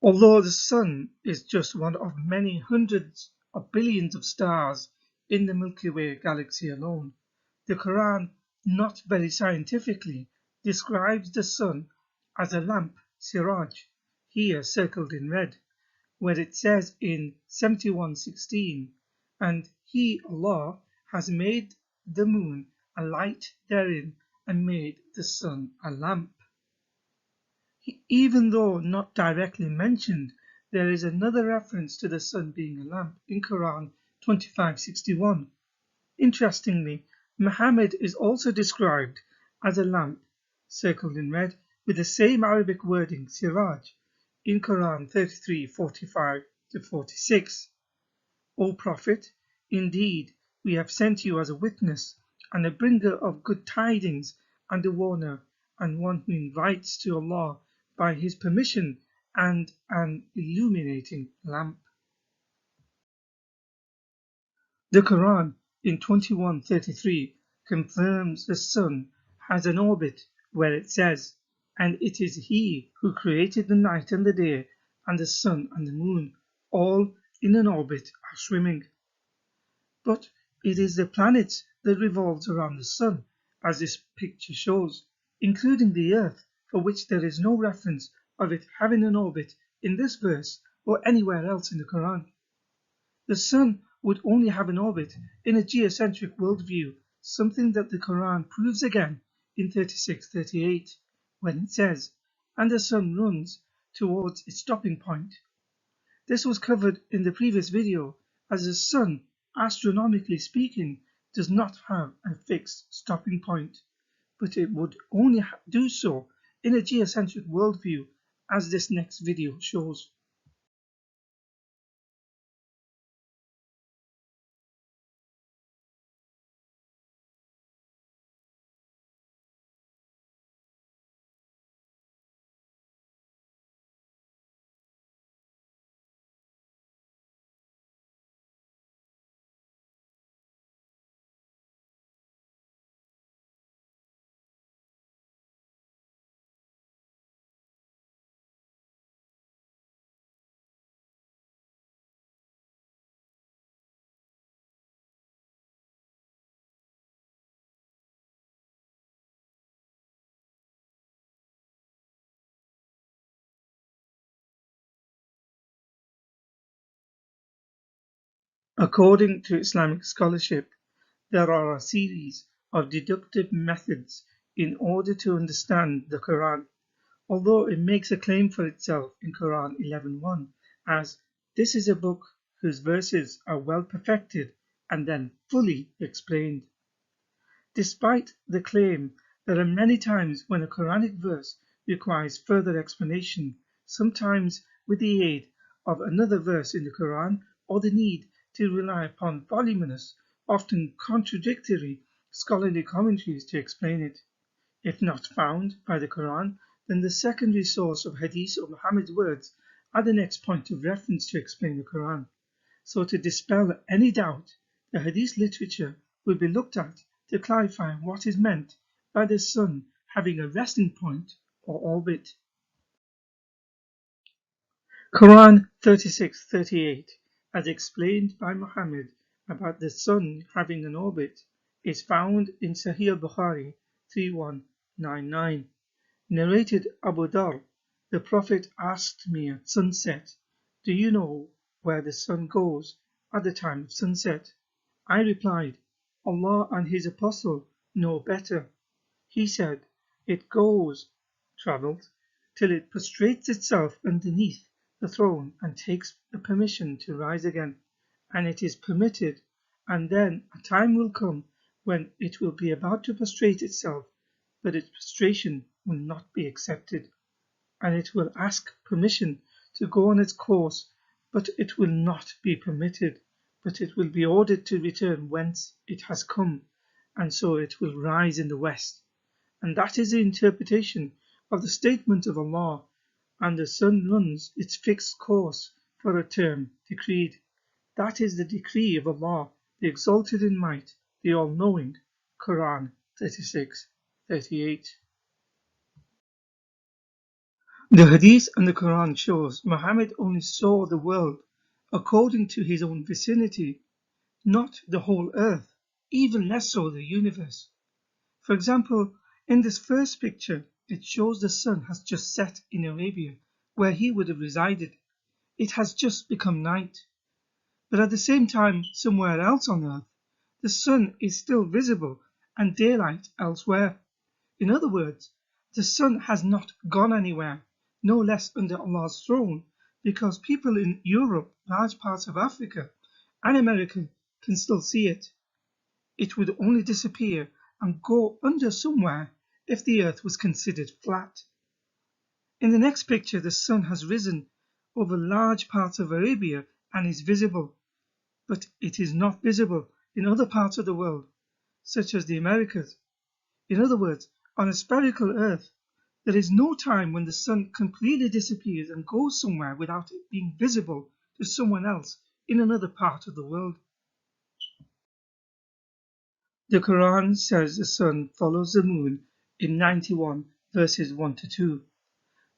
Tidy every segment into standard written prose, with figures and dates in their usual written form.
Although the Sun is just one of many hundreds of billions of stars in the Milky Way galaxy alone, the Quran, not very scientifically, describes the Sun as a lamp, siraj, here circled in red, where it says in 71:16, and He, Allah, has made the moon a light therein and made the Sun a lamp. Even though not directly mentioned, there is another reference to the sun being a lamp in Quran 25:61. Interestingly, Muhammad is also described as a lamp, circled in red, with the same Arabic wording siraj in Quran 33:45-46. O Prophet, indeed we have sent you as a witness and a bringer of good tidings and a warner and one who invites to Allah by His permission and an illuminating lamp. The Quran in 21:33 confirms the sun has an orbit where it says, and it is He who created the night and the day and the sun and the moon, all in an orbit are swimming. But it is the planets that revolves around the sun, as this picture shows, including the Earth, for which there is no reference of it having an orbit in this verse or anywhere else in the Quran. The sun would only have an orbit in a geocentric worldview, something that the Quran proves again in 36:38, when it says, and the sun runs towards its stopping point. This was covered in the previous video, as the sun, astronomically speaking, does not have a fixed stopping point, but it would only do so in a geocentric worldview, as this next video shows. According to Islamic scholarship, there are a series of deductive methods in order to understand the Quran, although it makes a claim for itself in Quran 11:1 as this is a book whose verses are well perfected and then fully explained. Despite the claim, there are many times when a Quranic verse requires further explanation, sometimes with the aid of another verse in the Quran or the need to rely upon voluminous, often contradictory scholarly commentaries to explain it. If not found by the Quran, then the secondary source of Hadith or Muhammad's words are the next point of reference to explain the Quran. So to dispel any doubt, the Hadith literature will be looked at to clarify what is meant by the sun having a resting point or orbit. Quran 36:38, as explained by Muhammad about the sun having an orbit, is found in Sahih Bukhari 3199. Narrated Abu Dhar, the Prophet asked me at sunset, do you know where the sun goes at the time of sunset? I replied, Allah and His Apostle know better. He said, it goes, travelled, till it prostrates itself underneath the throne and takes the permission to rise again, and it is permitted, and then a time will come when it will be about to prostrate itself, but its prostration will not be accepted, and it will ask permission to go on its course, but it will not be permitted, but it will be ordered to return whence it has come, and so it will rise in the west. And that is the interpretation of the statement of Allah, and the sun runs its fixed course for a term decreed. That is the decree of Allah, the exalted in might, the all-knowing. Quran 36:38. The Hadith and the Quran shows Muhammad only saw the world according to his own vicinity, not the whole earth, even less so the universe. For example, in this first picture, it shows the sun has just set in Arabia, where he would have resided. It has just become night. But at the same time, somewhere else on earth, the sun is still visible and daylight elsewhere. In other words, the sun has not gone anywhere, no less under Allah's throne, because people in Europe, large parts of Africa, and America can still see it. It would only disappear and go under somewhere if the earth was considered flat. In the next picture, the sun has risen over large parts of Arabia and is visible, but it is not visible in other parts of the world, such as the Americas. In other words, on a spherical earth, there is no time when the sun completely disappears and goes somewhere without it being visible to someone else in another part of the world. The Quran says the sun follows the moon in 91 verses 1 to 2,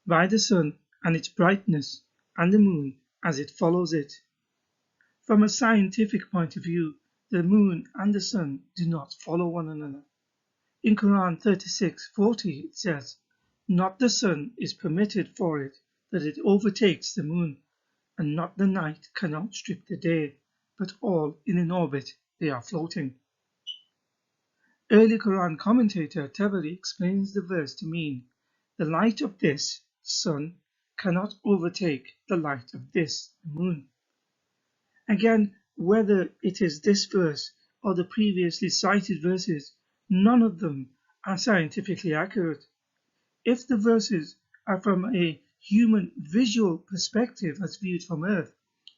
by the sun and its brightness, and the moon as it follows it. From a scientific point of view, the moon and the sun do not follow one another. In Quran 36:40 it says, "Not the sun is permitted for it that it overtakes the moon, and not the night can outstrip the day, but all in an orbit they are floating." Early Quran commentator Tabari explains the verse to mean, "The light of this, sun, cannot overtake the light of this, moon." Again, whether it is this verse or the previously cited verses, none of them are scientifically accurate. If the verses are from a human visual perspective as viewed from Earth,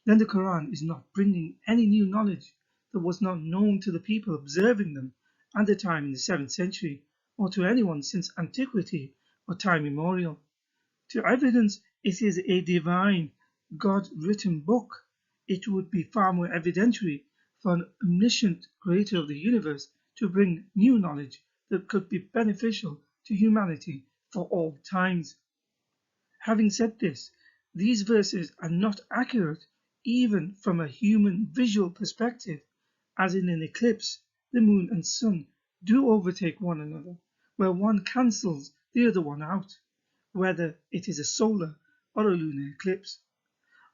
then the Quran is not bringing any new knowledge that was not known to the people observing them at the time in the 7th century, or to anyone since antiquity or time immemorial. To evidence it is a divine, God-written book, it would be far more evidentiary for an omniscient creator of the universe to bring new knowledge that could be beneficial to humanity for all times. Having said this, these verses are not accurate even from a human visual perspective, as in an eclipse, the moon and sun do overtake one another, where one cancels the other one out, whether it is a solar or a lunar eclipse.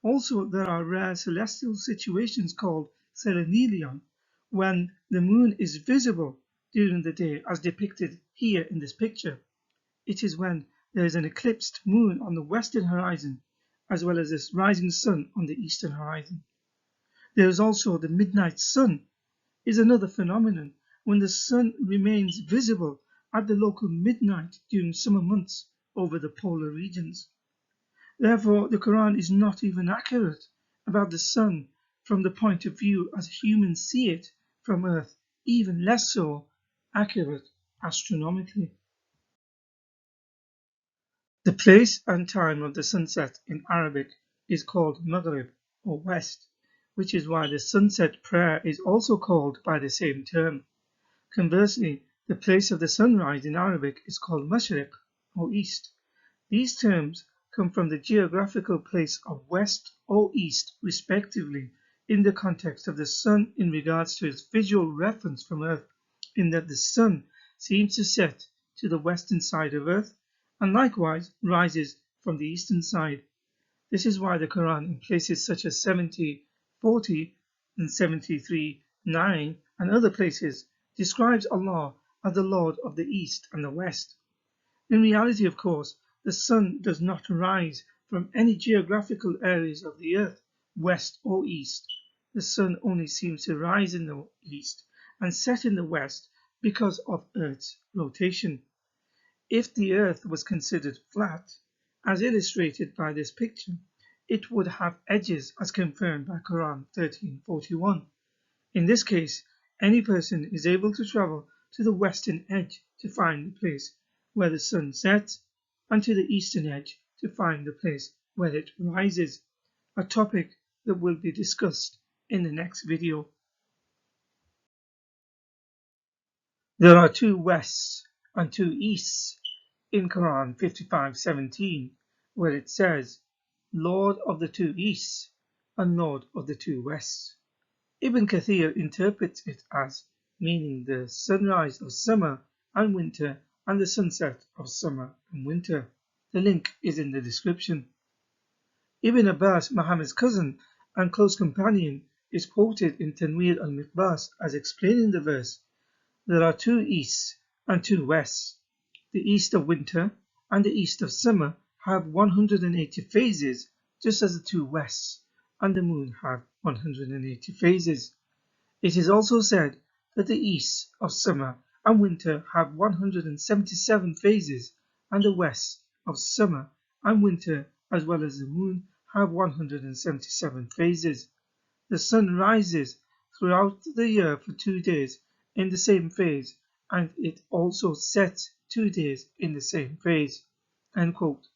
Also, there are rare celestial situations called selenelion, when the moon is visible during the day as depicted here in this picture. It is when there is an eclipsed moon on the western horizon, as well as a rising sun on the eastern horizon. There is also the midnight sun, is another phenomenon when the sun remains visible at the local midnight during summer months over the polar regions. Therefore, the Quran is not even accurate about the sun from the point of view as humans see it from Earth, even less so accurate astronomically. The place and time of the sunset in Arabic is called Maghrib or West, which is why the sunset prayer is also called by the same term. Conversely, the place of the sunrise in Arabic is called Mashriq or East. These terms come from the geographical place of West or East respectively in the context of the sun in regards to its visual reference from Earth, in that the sun seems to set to the western side of Earth and likewise rises from the eastern side. This is why the Quran in places such as 70:40 and 73:9 and other places describes Allah as the Lord of the East and the West. In reality, of course, the sun does not rise from any geographical areas of the earth, west or east. The sun only seems to rise in the east and set in the west because of Earth's rotation. If the earth was considered flat, as illustrated by this picture, it would have edges as confirmed by Quran 13:41. In this case, any person is able to travel to the western edge to find the place where the sun sets, and to the eastern edge to find the place where it rises, a topic that will be discussed in the next video. There are two wests and two easts in Quran 55:17, where it says, Lord of the two Easts and Lord of the two Wests. Ibn Kathir interprets it as meaning the sunrise of summer and winter and the sunset of summer and winter. The link is in the description. Ibn Abbas, Muhammad's cousin and close companion, is quoted in Tanwir al-Miqbas as explaining the verse, there are two easts and two wests. The east of winter and the east of summer have 180 phases, just as the two wests and the moon have 180 phases. It is also said that the easts of summer and winter have 177 phases, and the wests of summer and winter, as well as the moon, have 177 phases. The sun rises throughout the year for 2 days in the same phase, and it also sets 2 days in the same phase. End quote.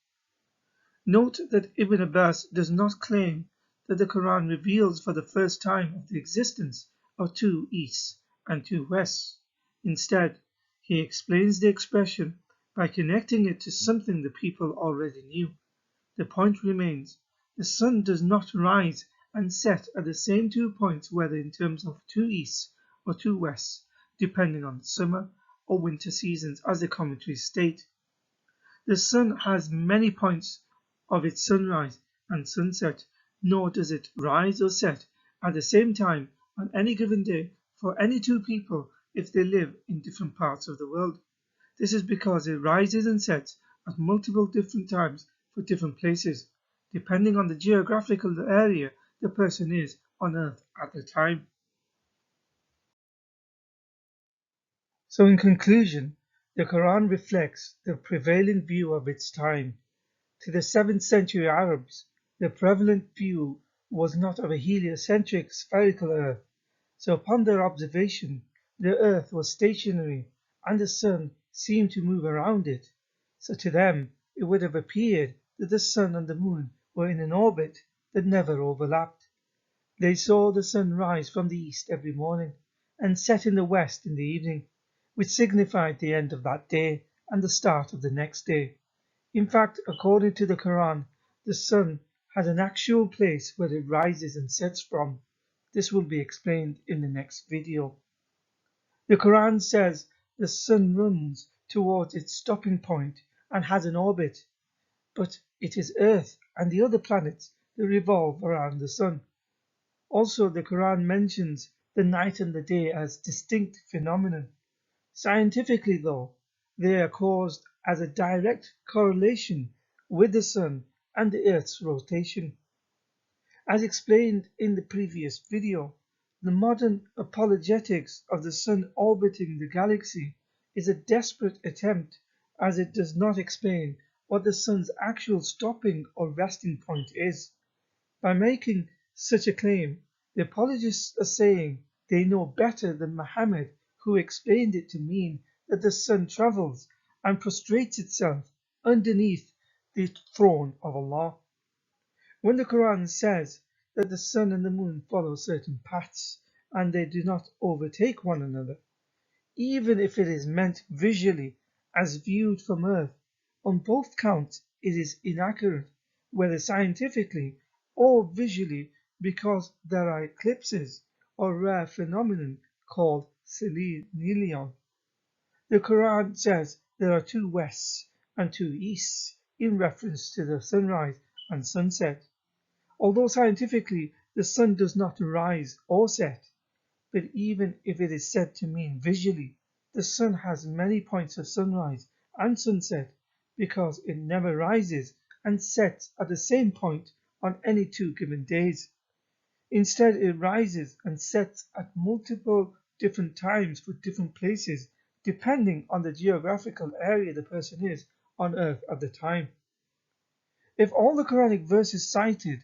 Note that Ibn Abbas does not claim that the Quran reveals for the first time of the existence of two easts and two wests. Instead, he explains the expression by connecting it to something the people already knew. The point remains, the sun does not rise and set at the same 2 points, whether in terms of two easts or two wests, depending on summer or winter seasons, as the commentaries state. The sun has many points of its sunrise and sunset, nor does it rise or set at the same time on any given day for any two people if they live in different parts of the world. This is because it rises and sets at multiple different times for different places, depending on the geographical area the person is on Earth at the time. So in conclusion, the Quran reflects the prevailing view of its time. To the 7th century Arabs, the prevalent view was not of a heliocentric spherical Earth, so upon their observation, the Earth was stationary and the Sun seemed to move around it. So to them, it would have appeared that the Sun and the Moon were in an orbit that never overlapped. They saw the Sun rise from the east every morning and set in the west in the evening, which signified the end of that day and the start of the next day. In fact, according to the Quran, the sun has an actual place where it rises and sets from. This will be explained in the next video. The Quran says the sun runs towards its stopping point and has an orbit, but it is Earth and the other planets that revolve around the sun. Also, the Quran mentions the night and the day as distinct phenomena. Scientifically, though, they are caused as a direct correlation with the Sun and the Earth's rotation. As explained in the previous video, the modern apologetics of the Sun orbiting the galaxy is a desperate attempt, as it does not explain what the Sun's actual stopping or resting point is. By making such a claim, the apologists are saying they know better than Muhammad, who explained it to mean that the sun travels and prostrates itself underneath the throne of Allah. When the Quran says that the sun and the moon follow certain paths and they do not overtake one another, even if it is meant visually as viewed from Earth, on both counts it is inaccurate, whether scientifically or visually, because there are eclipses or rare phenomenon called selenium. The Quran says there are two wests and two easts in reference to the sunrise and sunset. Although scientifically the sun does not rise or set, but even if it is said to mean visually, the sun has many points of sunrise and sunset because it never rises and sets at the same point on any two given days. Instead, it rises and sets at multiple different times for different places, depending on the geographical area the person is on Earth at the time. If all the Quranic verses cited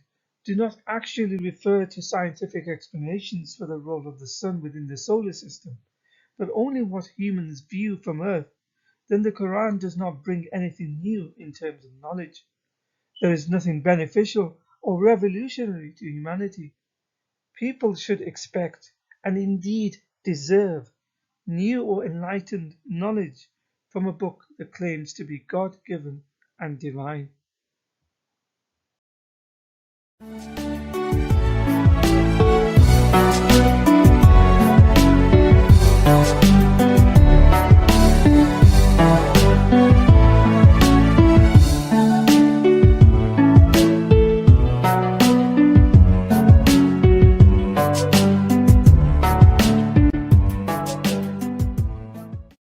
do not actually refer to scientific explanations for the role of the sun within the solar system, but only what humans view from Earth, then the Quran does not bring anything new in terms of knowledge. There is nothing beneficial or revolutionary to humanity. People should expect, and indeed deserve, new or enlightened knowledge from a book that claims to be God-given and divine.